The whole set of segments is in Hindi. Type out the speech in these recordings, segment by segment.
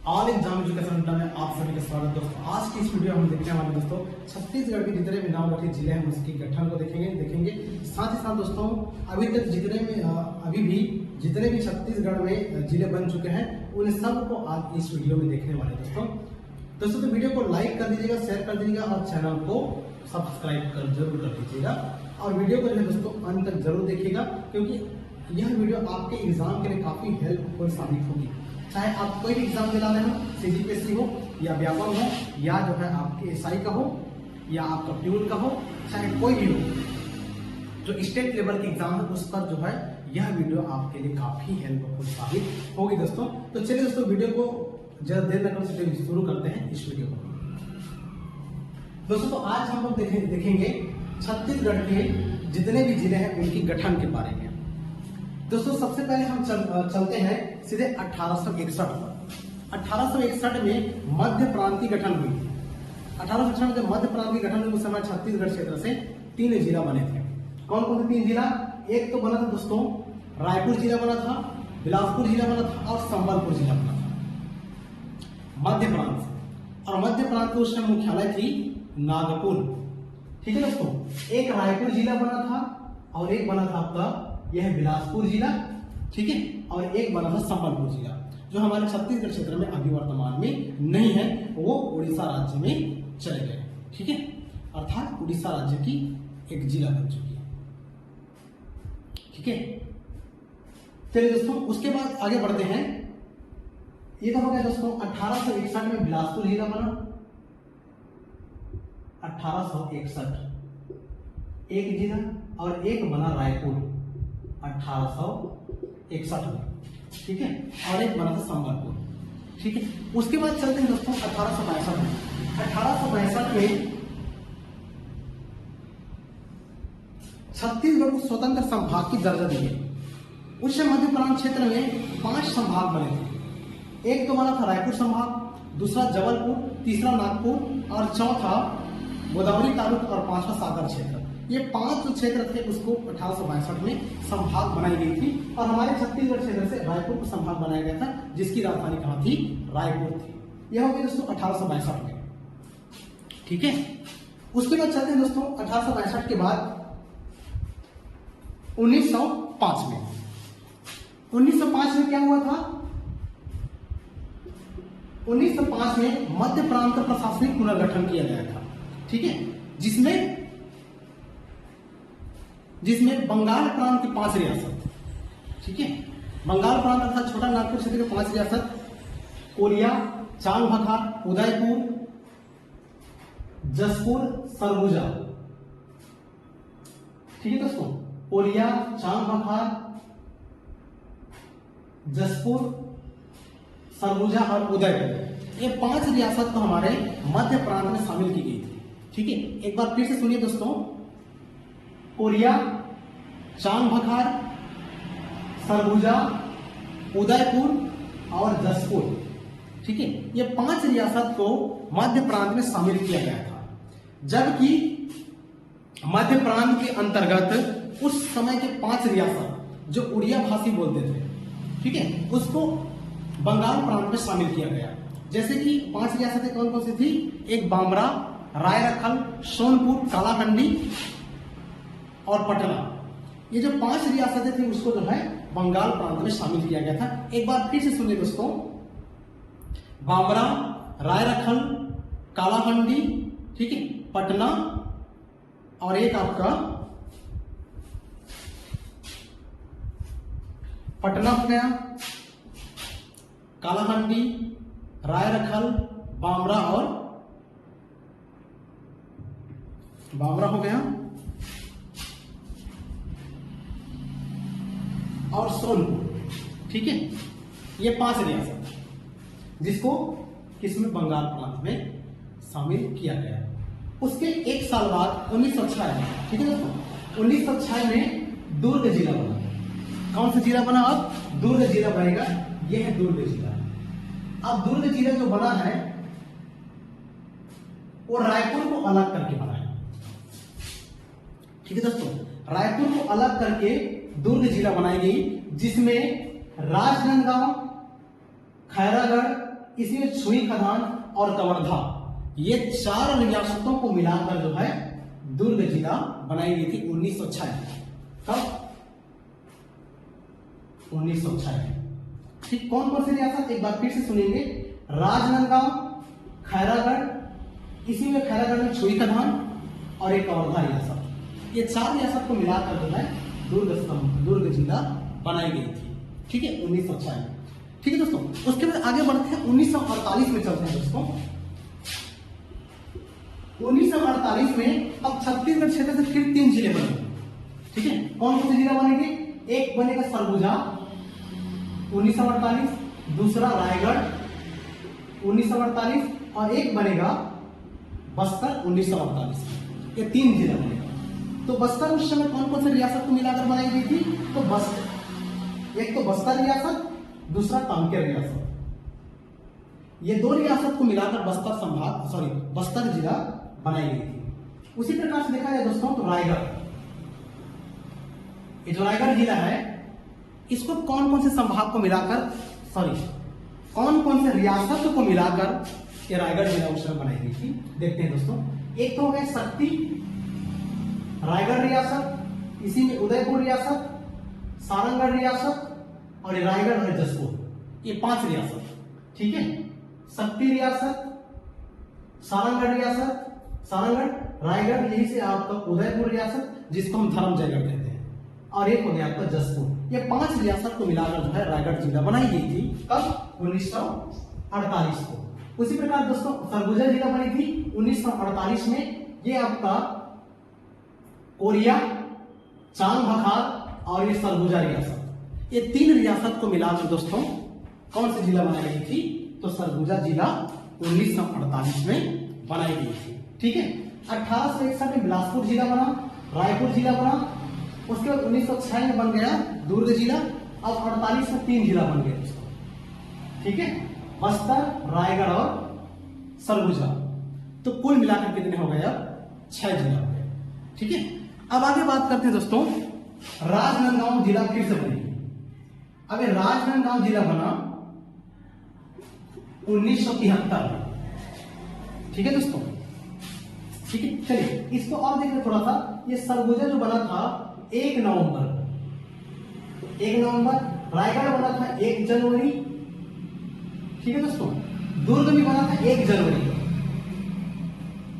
ऑल एग्जाम एजुकेशन सेंटर में आप सभी का स्वागत दोस्तों। आज की इस वीडियो में हम देखने वाले दोस्तों छत्तीसगढ़ के जितने भी नाम गठित जिले हैं उसके गठन को देखेंगे। साथ ही साथ दोस्तों अभी तक जितने भी छत्तीसगढ़ में जिले बन चुके हैं उन सब को आज इस वीडियो में देखने वाले दोस्तों तो वीडियो को लाइक कर दीजिएगा, शेयर कर दीजिएगा और चैनल को सब्सक्राइब जरूर कर दीजिएगा और वीडियो को जो है दोस्तों अंत तक जरूर देखिएगा, क्योंकि यह वीडियो आपके एग्जाम के लिए काफी हेल्पफुल साबित होगी। चाहे आप कोई भी एग्जाम दिला रहे हो, सीजीपीएससी हो या व्यापक हो या जो है आपके एसआई का हो या आपका प्यून का हो, चाहे कोई भी हो जो स्टेट लेवल के एग्जाम है उस पर जो है यह वीडियो आपके लिए काफी हेल्पफुल साबित होगी दोस्तों। तो चलिए दोस्तों वीडियो को ज्यादा देर न करते शुरू करते हैं इस वीडियो को। दोस्तों तो आज हम लोग देखेंगे छत्तीसगढ़ के जितने भी जिले हैं उनके गठन के बारे में। दोस्तों सबसे पहले हम चलते हैं सीधे 1861 पर। 1861 में मध्य प्रांत की गठन हुई। 1861 में जब मध्य प्रांत की गठन हुई उस समय छत्तीसगढ़ क्षेत्र से 3 जिला बने थे। कौन कौन से 3 जिला? एक तो बना था दोस्तों रायपुर जिला बना था, बिलासपुर जिला बना था और संबलपुर जिला बना था मध्य प्रांत से। और मध्य प्रांत में उस समय मुख्यालय थी नागपुर। ठीक है दोस्तों, एक रायपुर जिला बना था और एक बना था आपका यह बिलासपुर जिला, ठीक है, और एक बना था संबलपुर जिला, जो हमारे छत्तीसगढ़ क्षेत्र में अभी वर्तमान में नहीं है, वो उड़ीसा राज्य में चले गए। ठीक है, अर्थात उड़ीसा राज्य की एक जिला बन चुकी है। ठीक है, चलिए दोस्तों उसके बाद आगे बढ़ते हैं। ये तो हो गया दोस्तों 1861 में बिलासपुर जिला बना। 1861 एक जिला और एक बना रायपुर 1861 में, ठीक है, और एक बना था संबलपुर। ठीक है, उसके बाद चलते हैं दोस्तों 1862 में। 1862 में छत्तीसगढ़ को स्वतंत्र संभाग की दर्जा दी गई। उस मध्य प्रांत क्षेत्र में 5 संभाग बने थे। एक तो बना था रायपुर संभाग, दूसरा जबलपुर, तीसरा नागपुर और चौथा गोदावरी तालुक और 5वां सागर क्षेत्र। ये 5 जो क्षेत्र थे उसको 1862 में संभाग बनाई गई थी और हमारे छत्तीसगढ़ क्षेत्र से रायपुर को संभाग बनाया गया था, जिसकी राजधानी कहाँ थी? रायपुर थी। यह हो गया दोस्तों 1862 में। ठीक है, उसके बाद चलते हैं दोस्तों 1862 के बाद 1905 में। 1905 में क्या हुआ था? 1905 में मध्य प्रांत का प्रशासनिक पुनर्गठन किया गया था। ठीक है, जिसमें बंगाल प्रांत की 5 रियासत, ठीक है, बंगाल प्रांत अर्थात छोटा नागपुर क्षेत्र की 5 रियासत, कोरिया, चांग बखार, उदयपुर, जसपुर, सरगुजा। ठीक है दोस्तों, कोरिया, चांग बखार, जसपुर, सरगुजा और उदयपुर, ये 5 रियासत तो हमारे मध्य प्रांत में शामिल की गई थी। ठीक है, एक बार फिर से सुनिए दोस्तों, कोरिया, चांग बखार, सरगुजा, उदयपुर और जसपुर, ठीक है, ये 5 रियासत को मध्य प्रांत में शामिल किया गया था। जबकि मध्य प्रांत के अंतर्गत उस समय के 5 रियासत जो उड़िया भाषी बोलते थे, ठीक है, उसको बंगाल प्रांत में शामिल किया गया। जैसे कि 5 रियासतें कौन कौन सी थी? एक बामरा, रायरखल, सोनपुर, कालाकंडी और पटना। ये जो 5 रियासतें थी उसको जो है बंगाल प्रांत में शामिल किया गया था। एक बार फिर से सुनिए दोस्तों, बामरा, रायरखल, कालाकंडी, ठीक है, पटना और एक आपका पटना हो गया, कालाकंडी, रायरखल, बामरा हो गया और सोनपुर। ठीक है, ये 5 रियासत जिसको किसमें बंगाल प्रांत में शामिल किया गया। उसके 1 साल बाद 1906 में, ठीक है दोस्तों, 1906 में दुर्ग जिला बना। कौन सा जिला बना? अब दुर्ग जिला बनेगा। यह है दुर्ग जिला। अब दुर्ग जिला जो बना है वो रायपुर को अलग करके बना है। ठीक है दोस्तों, रायपुर को अलग करके दुर्ग जिला बनाई गई, जिसमें राजनांदगांव, खैरागढ़, इसी में छुई खदान और कवर्धा, ये 4 रियासतों को मिलाकर जो है दुर्ग जिला बनाई गई थी 1906। कब? 1906। ठीक, कौन कौन से रियासत एक बार फिर से सुनेंगे। राजनांदगांव, खैरागढ़, इसी में खैरागढ़ में छुई खदान और एक कवर्धा रियासत, ये 4 रियासत को मिलाकर जो है दुर्ग जिला बनाई गई थी। ठीक है, 1906। ठीक है दोस्तों, उसके बाद आगे बढ़ते हैं 1948 में चलते हैं दोस्तों। 1948 में अब छत्तीसगढ़ क्षेत्र से फिर 3 जिले बने। ठीक है, कौन कौन से जिला बनेंगे? एक बनेगा सरगुजा 1948, दूसरा रायगढ़ 1948 और एक बनेगा बस्तर 1948। ये 3 जिला बनेगा। तो बस्तर उस समय कौन कौन से रियासत को मिलाकर बनाई गई थी? तो बस्तर, एक तो बस्तर रियासत, दूसरा कांकेर रियासत, ये 2 रियासत को मिलाकर बस्तर जिला बनाई गई थी। उसी प्रकार से देखा जाए दोस्तों तो रायगढ़, ये जो रायगढ़ जिला है इसको कौन कौन से संभाग को मिलाकर कौन कौन से रियासत को मिलाकर ये रायगढ़ जिला उस समय बनाई गई थी, देखते हैं दोस्तों। एक तो है शक्ति रायगढ़ रियासत, इसी में उदयपुर रियासत, सारंगढ़ रियासत और रायगढ़ और जसपुर, ये 5 रियासत। ठीक है, शक्ति रियासत, सारंगढ़ रियासत, रायगढ़, यही से आपका उदयपुर रियासत जिसको हम धर्मजयगढ़ कहते हैं, और एक हो गया आपका जसपुर। ये 5 रियासत को मिलाकर जो है रायगढ़ जिला बनाई गई थी। कब? 1948 को। उसी प्रकार दोस्तों सरगुजा जिला बनी थी 1948 में। ये आपका कोरिया, चांग बखार और ये सरगुजा रियासत, ये 3 रियासत को मिलाकर दोस्तों कौन सी जिला बनाई गई थी? तो सरगुजा जिला 1948 में बनाई गई थी। ठीक है, 1861 में बिलासपुर जिला बना, रायपुर जिला बना, उसके बाद 1906 में बन गया दुर्ग जिला। अब 48 में 3 जिला बन गए दोस्तों। ठीक है, बस्तर, रायगढ़ और सरगुजा। तो कुल मिलाकर कितने हो गए? अब 6 जिला हो गए। ठीक है, अब आगे बात करते हैं दोस्तों राजनांदगांव जिला फिर से बनेगी। अब राजनांदगांव जिला बना 1973 में। ठीक है दोस्तों, ठीक है, चलिए इसको और देखते थोड़ा सा। ये सरगुजा जो बना था 1 नवंबर, रायगढ़ बना था 1 जनवरी। ठीक है दोस्तों, दुर्ग भी बना था 1 जनवरी।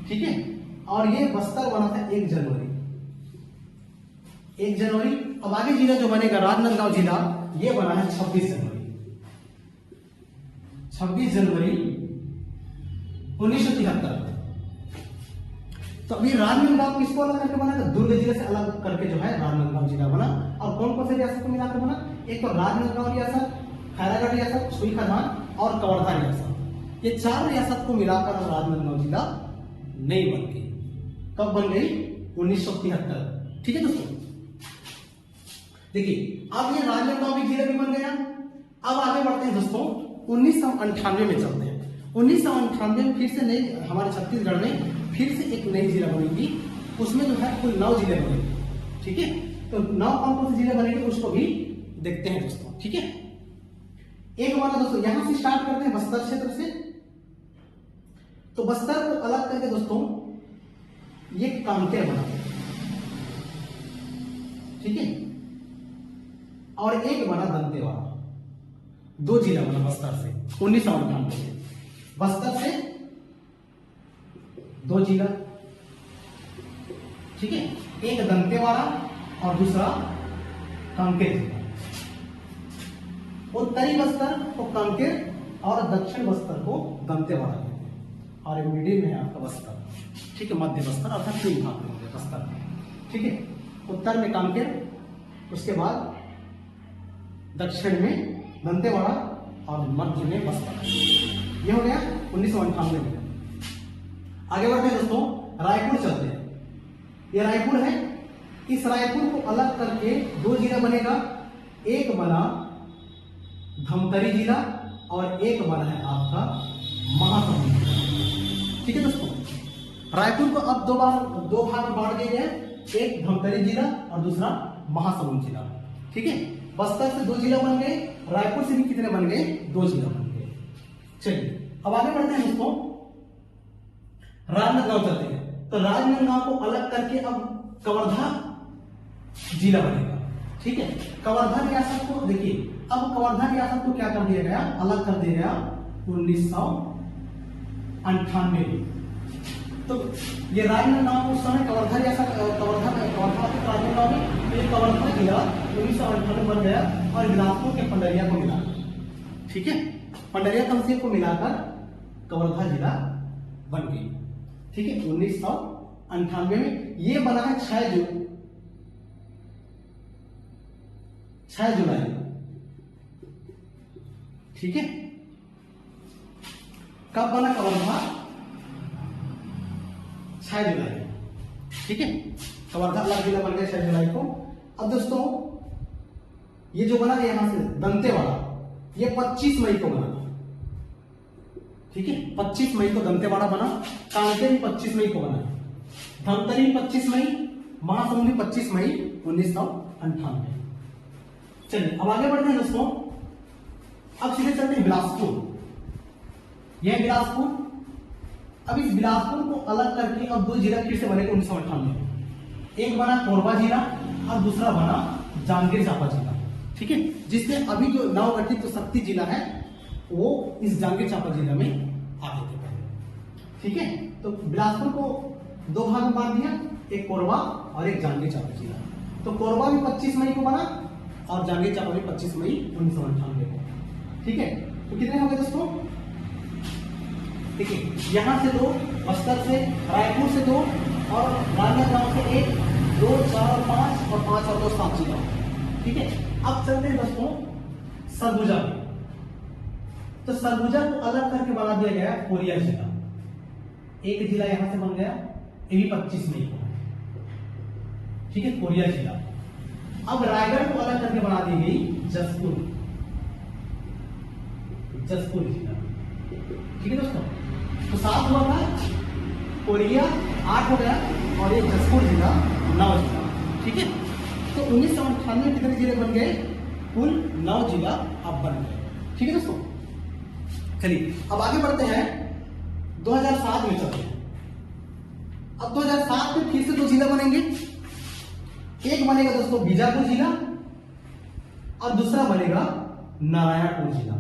ठीक है, और ये बस्तर बना था 1 जनवरी। अब आगे जिला जो बनेगा राजनांदगांव जिला, ये बना है 26 जनवरी 1973। तो अभी राजनांदगांव किसको अलग करके बना? दुर्ग जिले से अलग करके जो है राजनांदगांव जिला बना। और कौन कौन से रियासत को मिलाकर बना? एक तो राजनांदगांव रियासत, खैरागढ़ रियासत, छुई खदान और कवर्धा रियासत, ये 4 रियासत को मिलाकर राजनांदगांव जिला नहीं बन गई। कब बन गई? 1973। ठीक है दोस्तों, देखिए अब ये राजनांदगांव जिला भी बन गया। अब आगे बढ़ते हैं दोस्तों 1998 में चलते हैं। 1998 में फिर से नई हमारे छत्तीसगढ़ में फिर से एक नई जिला बनेगी। उसमें जो है कुल 9 जिले बनेंगे। ठीक है, तो 9 कौन कौन से जिले बनेंगे उसको भी देखते हैं दोस्तों। ठीक है, एक हमारा दोस्तों यहां से स्टार्ट करते हैं बस्तर क्षेत्र से। तो बस्तर को अलग करके दोस्तों ये कांकेर बना, ठीक है, और एक बना दंतेवाड़ा। 2 जिला बना बस्तर से 1998 में। बस्तर से 2 जिला, ठीक है, एक दंतेवाड़ा और दूसरा कांकेर जिला। उत्तरी बस्तर को कांकेर और दक्षिण बस्तर को दंतेवाड़ा कहते हैं, और मिडिल में आपका बस्तर, ठीक है, मध्य बस्तर अर्थात 3 भाग में बस्तर, ठीक है। उत्तर में कांकेर, उसके बाद दक्षिण में दंतेवाड़ा और मध्य में बस्तर। यह हो गया 1998 में। आगे बढ़ते हैं दोस्तों, रायपुर चलते हैं। यह रायपुर है। इस रायपुर को अलग करके 2 जिला बनेगा। एक बना धमतरी जिला और एक बना है आपका महासमुंद जिला, ठीक है दोस्तों। रायपुर को अब 2 भाग में बांट दिए गए, एक धमतरी जिला और दूसरा महासमुंद जिला, ठीक है। बस्तर से 2 जिला बन गए, रायपुर से भी कितने बन गए? 2 जिला बन गए, चलिए अब आगे बढ़ते हैं दोस्तों, राजनांदगांव चलते हैं। तो राजनांदगांव को अलग करके अब कवर्धा जिला बनेगा। ठीक है, कवर्धा रियासत को देखिए, अब कवर्धा रियासत को क्या कर दिया गया, अलग कर दिया गया 1998 में। तो ये राजनांदगांव उस समय कवर्धा रियासत, कवर्धा राजनांदगांव में ये कवर्धा जिला 1998 बन गया और बिलासपुर के पंडरिया को मिला। ठीक है, पंडरिया तहसील को मिलाकर कवर्धा जिला बन गई। ठीक है, 1998 में ये बना है 6 जुलाई। ठीक है, कब बना कवर्धा, 6 जुलाई। ठीक है, कवर्धा अलग जिला बन गया 6 जुलाई को। अब दोस्तों ये जो बना यहां से दंतेवाड़ा, ये 25 मई को बना। ठीक है, 25 मई को दंतेवाड़ा बना, कांकेर 25 मई को बना, धमतरी 25 मई, महासमुंदी 25 मई 1998। चलिए अब आगे बढ़ते हैं दोस्तों, अब सीधे चलते हैं बिलासपुर। यह बिलासपुर, अब इस बिलासपुर को अलग करके अब 2 जिला फिर से बनेगा 1998। एक बना कोरबा जिला और दूसरा बना जांजगीर चांपा जिला। ठीक है, जिसमें अभी जो नवगठित शक्ति जिला है वो इस जांजगीर चांपा जिला में आते थे पहले। ठीक है, तो बिलासपुर को 2 भाग में बांट दिया, एक कोरबा और एक जांजगीर चांपा जिला। तो कोरबा भी 25 मई को बना और जांजगीर चांपा भी 25 मई 1998 को। ठीक है, तो कितने हो गए दोस्तों, ठीक है, यहां से 2, बस्तर से, रायपुर से 2 और राजनांदगांव से 1, 2, 4, 5 और 5 और 2 7 जिला। ठीक है, अब चलते हैं दोस्तों सरगुजा में। तो सरगुजा को अलग करके बना दिया गया कोरिया जिला। एक जिला यहां से बन गया, ये भी 25 मई को। ठीक है, कोरिया जिला। अब रायगढ़ को अलग करके बना दी गई जसपुर जिला। ठीक है दोस्तों, तो 7 हुआ था, कोरिया 8 हो गया और ये जसपुर जिला 9 जिला। ठीक है, तो 1998 में कितने जिले बन गए, कुल 9 जिला अब बन गए। ठीक है दोस्तों, चलिए अब आगे बढ़ते हैं, 2007 में चलते हैं। अब 2007 में फिर से 2 जिला बनेंगे, एक बनेगा दोस्तों बीजापुर जिला और दूसरा बनेगा नारायणपुर जिला।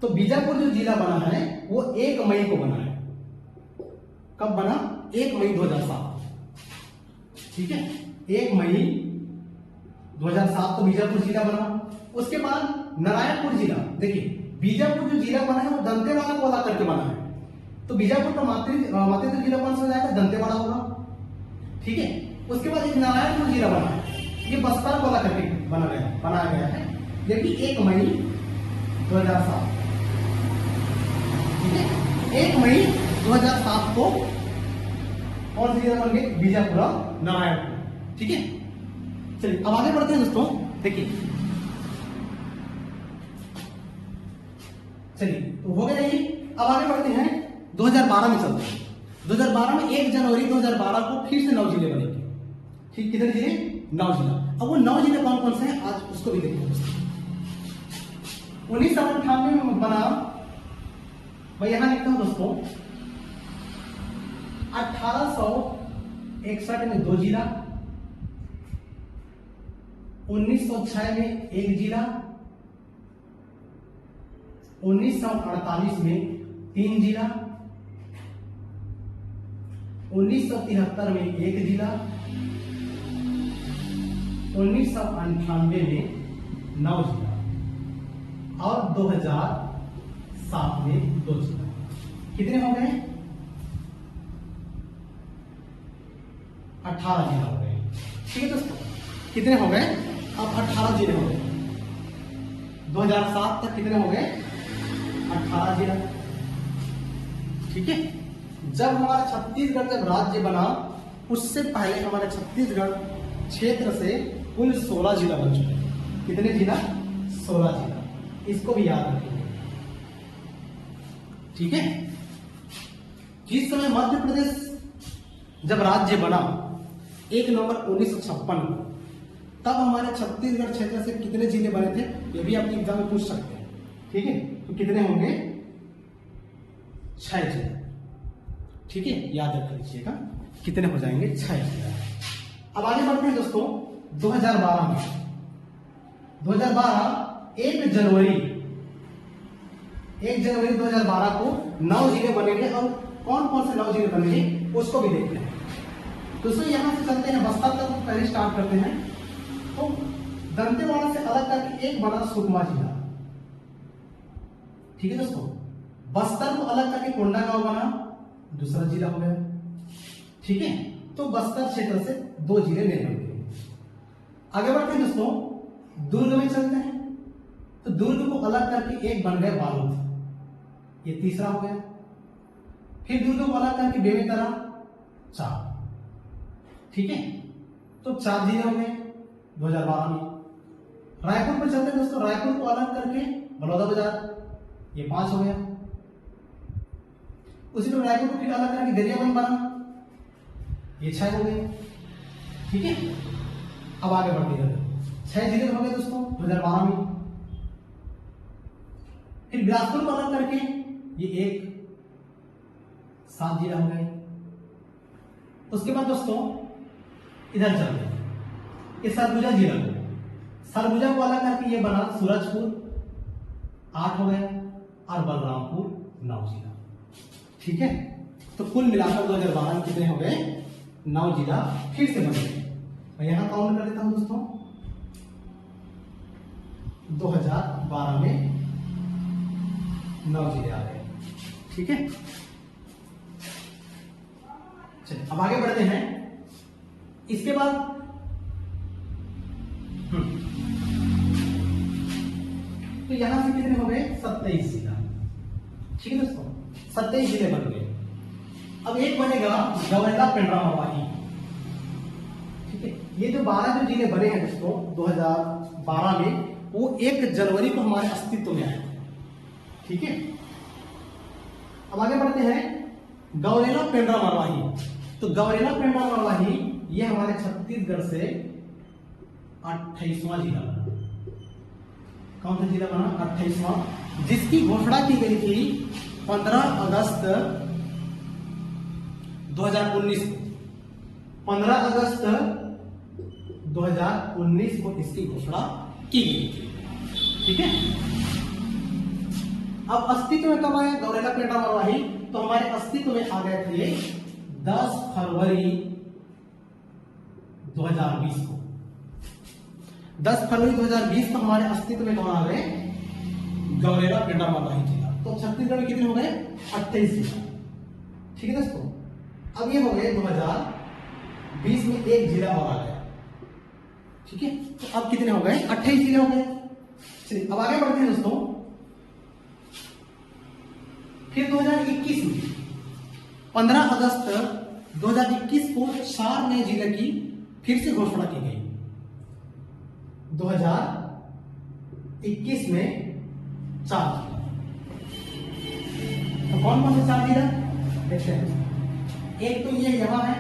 तो बीजापुर जो जिला बना है वो 1 मई को बना है। कब बना, 1 मई 2007। ठीक है, 1 मई 2007 को बीजापुर जिला बना। उसके बाद नारायणपुर जिला, देखिए बीजापुर जो जिला बना है वो दंतेवाड़ा को अलग करके बना है। तो बीजापुर का मातृ जिला कौन सा जाएगा, दंतेवाड़ा होगा। ठीक है, उसके बाद एक नारायणपुर जिला बना है, ये बस्तर को अलग करके बनाया गया है, ये भी 1 मई 2007। ठीक है, 1 मई 2007 को कौन सी जिला बन गई, बीजापुर और नारायणपुर। ठीक है, चलिए अब आगे बढ़ते हैं दोस्तों। देखिए चलिए तो हो गया ये। अब आगे बढ़ते हैं 2012 में चलते हैं। 2012 में 1 जनवरी 2012 को फिर से 9 जिले बनेंगे। ठीक, कितने जिले, 9 जिला। अब वो 9 जिले कौन कौन से हैं आज उसको भी देखते हैं। 1998 में बना, मैं यहां लिखता हूं दोस्तों, 1861 में 2 जिला, 1906 में 1 जिला, 1948 में 3 जिला, 1973 में 1 जिला, 1998 में 9 जिला और 2007 में 2 जिला। कितने हो गए, 18 जिला हो गए। ठीक है दोस्तों, कितने हो गए, अब 18 जिले हो गए। 2007 तक कितने हो गए, 18 जिला। ठीक है, जब हमारा छत्तीसगढ़ जब राज्य बना उससे पहले हमारे छत्तीसगढ़ क्षेत्र से कुल 16 जिला बन चुके हैं। कितने जिला, 16 जिला, इसको भी याद रखिए। ठीक है, जिस समय मध्य प्रदेश जब राज्य बना 1 नवंबर 1956 को, तब हमारे छत्तीसगढ़ क्षेत्र से कितने जिले बने थे, ये भी अपने एग्जाम में पूछ सकते हैं। ठीक है, तो कितने होंगे, 6 जिले। ठीक है, याद रख लीजिएगा कितने हो जाएंगे, 6 जिले। अब आगे बढ़ते हैं दोस्तों 2012 में। 2012 1 जनवरी 2012 को 9 जिले बनेंगे और कौन कौन से 9 जिले बनेंगे उसको भी देखते हैं। दोस्तों यहां से चलते हैं बस्तर तक, पहले स्टार्ट करते हैं। तो दंतेवाड़ा से अलग करके एक बना सुकमा जिला। ठीक है दोस्तों, बस्तर को अलग करके कोंडागांव बना, दूसरा जिला हो गया। ठीक है, तो बस्तर क्षेत्र से 2 जिले निर्मित हुए। आगे बढ़ते हैं दोस्तों, दुर्ग में चलते हैं। तो दुर्ग को अलग करके एक बन गए बारूद, ये तीसरा हो गया। फिर दुर्ग को अलग करके बेमेतरा, 4। ठीक है, तो 4 जिले हो गए 2012 में। रायपुर पर चलते हैं दोस्तों, रायपुर को अलग करके बलौदाबाजार, ये 5 हो गया। उसी में रायपुर को फिर अलग करके गरियाबंद बना, ये 6 हो गए। ठीक है, अब आगे बढ़ते हैं, 6 जिले हो गए दोस्तों 2012 में। फिर बिलासपुर को अलग करके ये 7 जिला हो गए। उसके बाद दोस्तों इधर चलते हैं, ये सरगुजा जिला, सरगुजा को अलग करके ये बना सूरजपुर, 8 हो गए, और बलरामपुर 9 जिला। ठीक है, तो कुल मिलाकर 2012 में कितने हो गए, 9 जिला फिर से बने। मैं यहां काउंट कर देता हूं दोस्तों, 2012 में 9 जिले आ गए। ठीक है, चलिए अब आगे बढ़ते हैं। इसके बाद तो यहां से कितने हो गए, 27 जिला। ठीक है दोस्तों, 27 जिले बन गए। अब एक बनेगा गौरेला पेंड्रा मरवाही। ठीक है, ये जो 12 जो जिले बने हैं दोस्तों 2012 में, वो 1 जनवरी को हमारे अस्तित्व में आए थे। ठीक है, अब आगे बढ़ते हैं, गौरेला पेंड्रा मरवाही। तो गौरेला पेंड्रा मरवाही ये हमारे छत्तीसगढ़ से 28वां जिला बना। कौन सा जिला बना, 28वां, जिसकी घोषणा की गई थी 15 अगस्त 2019 को। 15 अगस्त 2019 को इसकी घोषणा की गई थी। ठीक है, अब अस्तित्व में कब आया गौरेला पेंड्रा मरवाही, तो हमारे अस्तित्व में आ गए थे 10 फरवरी 2020 को। 10 फरवरी 2020 को हमारे अस्तित्व में कौन आ गए, गौरेला पेंड्रा मरवाही जिला। तो छत्तीसगढ़ में कितने हो गए, 28 जिला। ठीक है दोस्तों, अब ये हो गए 2020 में 1 जिला और आ गया। ठीक है, तो अब कितने हो गए, 28 जिले हो गए। चलिए अब आगे बढ़ते हैं दोस्तों। फिर 2021 में 15 अगस्त 2021 को 4 नए जिले की फिर से घोषणा की गई। 2021 में 4 जिला। तो कौन कौन से 4 जिला देखते हैं। एक तो ये यहां है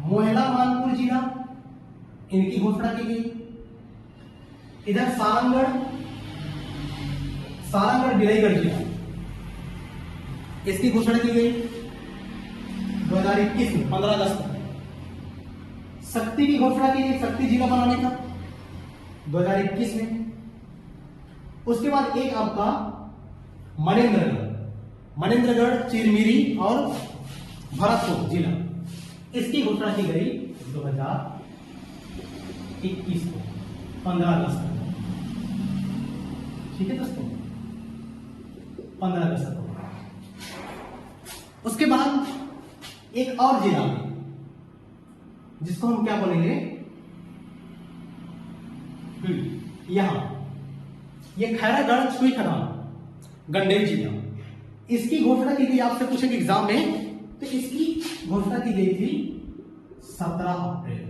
मोहला मानपुर जिला, इनकी घोषणा की गई। इधर सारंगढ़ बिलाईगढ़ जिला, इसकी घोषणा की गई 2021 में 15 अगस्त को। शक्ति की घोषणा की गई, शक्ति जिला बनाने का 2021 में। उसके बाद एक आपका मनेन्द्रगढ़, चिरमिरी और भरतपुर जिला, इसकी घोषणा की गई 2021 को 15 अगस्त को। ठीक है दोस्तों, 15 अगस्त को। उसके बाद एक और जिला जिसको हम क्या बोलेंगे, यहां ये खैरागढ़ छुईखदान गंडेर जिला, इसकी घोषणा की गई। आपसे पूछेंगे एग्जाम में, तो इसकी घोषणा की गई थी 17 अप्रैल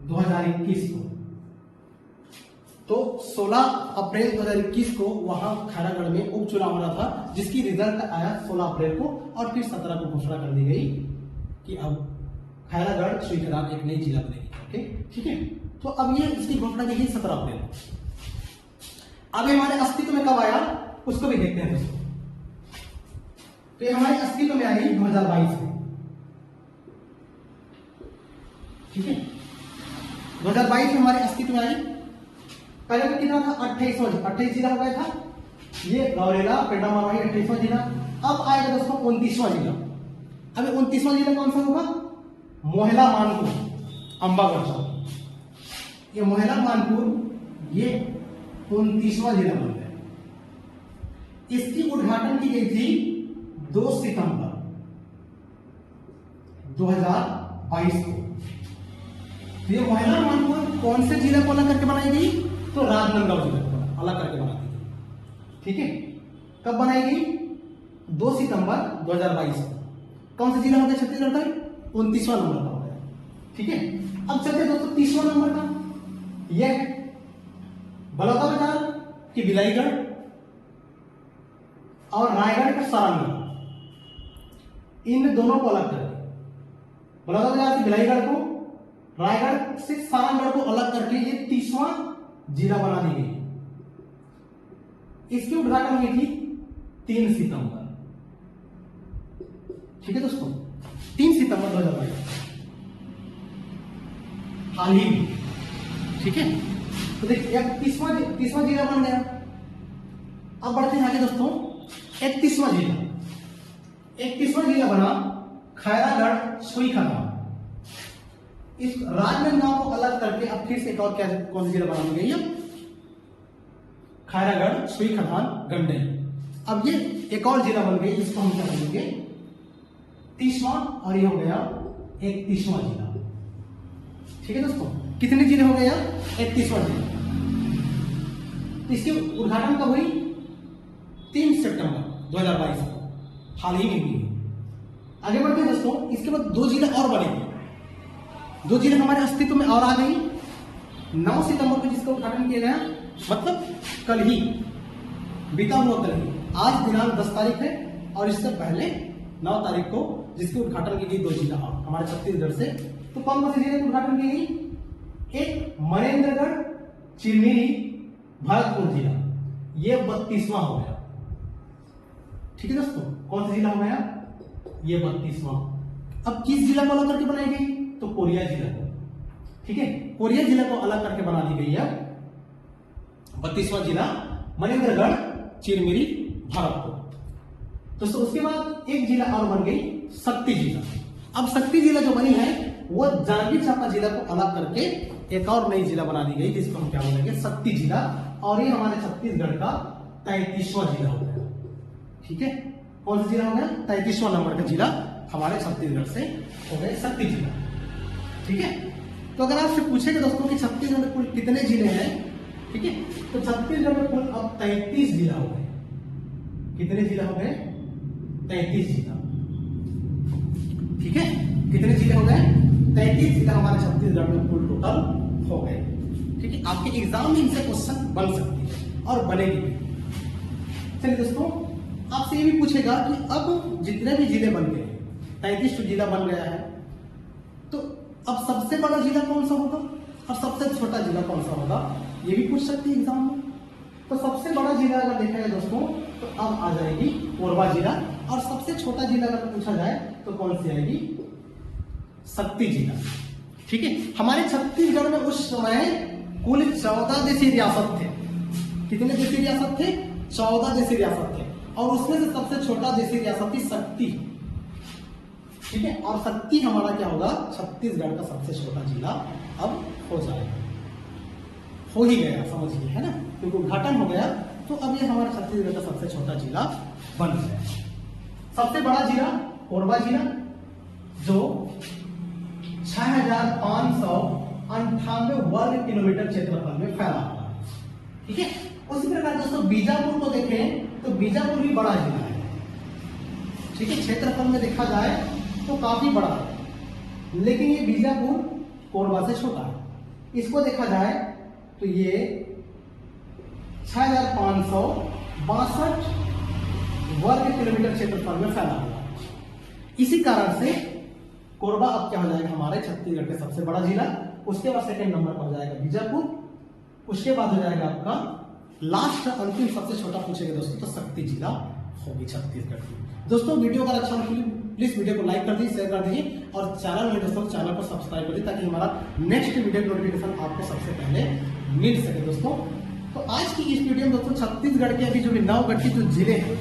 2021 को। तो 16 अप्रैल 2021 को वहां खैरागढ़ में उपचुनाव हो रहा था, जिसकी रिजल्ट आया 16 अप्रैल को, और फिर 17 को घोषणा कर दी गई कि अब खैरागढ़ छुईखदान एक नई जिला बनेगी। ओके, ठीक है, तो अब ये इसकी घोषणा की गई 17 अप्रैल को। अब हमारे अस्तित्व में कब आया उसको भी देखते हैं दोस्तों। तो ये हमारे अस्तित्व में आई 2022 में। ठीक है, 2022 में हमारे अस्तित्व में आई। पहले में कितना था? 28 जिला हो गया था ये गौरेला पेड्डामारवाही 28वां जिला। अब आएगा दोस्तों 29वां जिला। अब 29वां जिला कौन सा होगा? मोहला मानपुर अंबागढ़। ये मोहला मानपुर ये 29वां जिला बन गया। इसकी उद्घाटन की गई थी 2 सितंबर 2022 को। तो ये मोहला मानपुर कौन से जिला को अलग करके बनाई गई? तो राजनांदगांव जिला को अलग करके बनाई गई। ठीक है, कब बनाई गई? 2 सितंबर 2022 को। कौन सा जिला हो गया छत्तीसगढ़ का? 29वां नंबर का हो गया। ठीक है, अब चलते दोस्तों 30वां नंबर का। यह बलौदाबाजार की बिलाईगढ़ और रायगढ़ का सारंगढ़, इन दोनों को अलग करके, बलौदाबाजार से बिलाईगढ़ को, रायगढ़ से सारंगढ़ को अलग करके ये 30वां जिला बना दी गई। इसकी उद्घाटन हुई थी 3 सितंबर। ठीक है दोस्तों, 3 सितंबर 2022, हाल ही में। ठीक है, तो देखिए 30वां जिला बन गया। अब बढ़ते हैं आगे दोस्तों 31वां जिला। 31वां जिला बना खैरागढ़ सुईखदान। इस राजनांदगांव को अलग करके अब फिर से एक और क्या कौन सी जिला बना दी गई है? खैरागढ़ सुईखदान गंडई। अब ये एक और जिला बन गई, इसको हम क्या बोलेंगे? 30वां, और ये हो गया 31वां जिला। ठीक है दोस्तों, कितने जिले हो गए यार? 31वां जिला। इसकी उद्घाटन कब हुई? 3 सितंबर 2022 को, हाल ही में हुई। आगे बढ़ते हैं दोस्तों, इसके बाद 2 जिले और बनेंगे। 2 जिले हमारे अस्तित्व में और आ गई। 9 सितंबर को जिसका उद्घाटन किया गया, मतलब कल ही, बीता हुआ कल ही। आज दिनांक 10 तारीख है और इससे पहले 9 तारीख को जिसके उद्घाटन की गई 2 जिला हमारे छत्तीसगढ़ से। तो कौन से जिले का उद्घाटन की गई? एक मनेन्द्रगढ़ चिरमिरी भरतपुर जिला, ये 32वां हो गया। ठीक है दोस्तों, कौन सा जिला हो गया? ये 32वां। अब किस जिला को अलग करके बनाई गई? तो कोरिया जिला को। ठीक है, कोरिया जिला को अलग करके बना दी गई है 32वां जिला मनेन्द्रगढ़ चिरमिरी भरतपुर। दोस्तों उसके बाद एक जिला और बन गई शक्ति जिला। अब शक्ति जिला जो बनी है वो जांजगीर चांपा जिला को अलग करके एक और नई जिला बना दी गई, जिसको हम क्या बोलेंगे? शक्ति जिला। और ये हमारे छत्तीसगढ़ का 33वां जिला हो गया। ठीक है, कौन सा जिला हो गया? 33वां नंबर का जिला हमारे छत्तीसगढ़ से हो गए शक्ति जिला। ठीक है, तो अगर आपसे पूछेगा दोस्तों कि छत्तीसगढ़ में कुल कितने जिले हैं, ठीक है, तो छत्तीसगढ़ में कुल अब 33 जिला हो गए। कितने जिला हो गए? 33 जिला। ठीक है, कितने जिले हो गए? 33 जिला हमारे छत्तीसगढ़ में कुल टोटल हो गए। ठीक है, आपके एग्जाम में इनसे क्वेश्चन बन सकती है और बनेगी भी। चलिए दोस्तों, आपसे ये भी पूछेगा कि अब जितने भी जिले बन गए, 33 जिला बन गया है, तो अब सबसे बड़ा जिला कौन सा होगा और सबसे छोटा जिला कौन सा होगा, ये भी पूछ सकती है एग्जाम में। तो सबसे बड़ा जिला अगर देखा जाए दोस्तों तो अब आ जाएगी कोरबा जिला, और सबसे छोटा जिला अगर पूछा जाए तो कौन सी आएगी? शक्ति जिला। ठीक है, हमारे छत्तीसगढ़ में उस समय कुल 14 देशी रियासत थे। कितने देशी रियासत थे? 14 देशी रियासत थे, और उसमें से सबसे छोटा देशी रियासत थी शक्ति। ठीक है, और शक्ति हमारा क्या होगा? छत्तीसगढ़ का सबसे छोटा जिला अब हो जाएगा, हो ही गया, समझिए, है ना, क्योंकि उद्घाटन हो गया। तो अब ये हमारा छत्तीसगढ़ का सबसे छोटा जिला बन गया। सबसे बड़ा जिला कोरबा जिला, जो 6598 वर्ग किलोमीटर क्षेत्रफल में फैला हुआ है। ठीक है, उसी प्रकार दोस्तों बीजापुर को देखें तो बीजापुर भी बड़ा जिला है। ठीक है, क्षेत्रफल में देखा जाए तो काफी बड़ा है, लेकिन ये बीजापुर कोरबा से छोटा है। इसको देखा जाए तो ये 6562 वर्ग किलोमीटर क्षेत्रफल में फैला हुआ है। इसी कारण से कोरबा अब क्या हो जाएगा? हमारे छत्तीसगढ़ का सबसे बड़ा जिला। उसके बाद सेकंड नंबर पर हो जाएगा बीजापुर, उसके बाद हो जाएगा आपका लास्ट अंतिम सबसे छोटा पूछेगा दोस्तों तो शक्ति जिला होगी छत्तीसगढ़ की। दोस्तों वीडियो अगर अच्छा लगे प्लीज वीडियो को लाइक कर दीजिए, शेयर कर दीजिए और चैनल में दोस्तों चैनल को सब्सक्राइब कर दीजिए ताकि हमारा नेक्स्ट वीडियो नोटिफिकेशन आपको सबसे पहले मिल सके। दोस्तों तो आज की इस वीडियो में दोस्तों छत्तीसगढ़ के अभी जो 9 गढ़ जो जिले हैं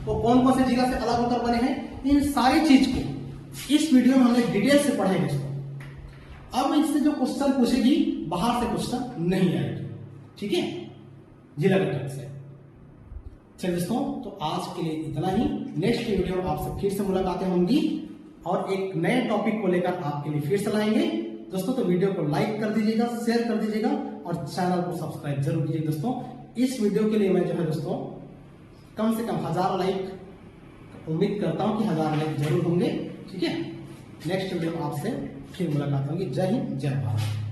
वो कौन कौन से जिला से अलग होकर बने हैं, इन सारी चीज को इस वीडियो में हमने डिटेल से पढ़ेंगे दोस्तों। अब इससे जो क्वेश्चन पूछेगी बाहर से क्वेश्चन नहीं आएगी, ठीक है, जिला गठन से। चलिए दोस्तों तो आज के लिए इतना ही। नेक्स्ट वीडियो में आपसे फिर से मुलाकातें होंगी और एक नए टॉपिक को लेकर आपके लिए फिर से लाएंगे दोस्तों। तो वीडियो को लाइक कर दीजिएगा, शेयर कर दीजिएगा और चैनल को सब्सक्राइब जरूर कीजिए दोस्तों। इस वीडियो के लिए मैं जो है दोस्तों कम से कम 1000 लाइक उम्मीद करता हूं कि 1000 लाइक जरूर होंगे, ठीक है। नेक्स्ट वीडियो में आपसे फिर मुलाकात होगी। जय हिंद, जय भारत।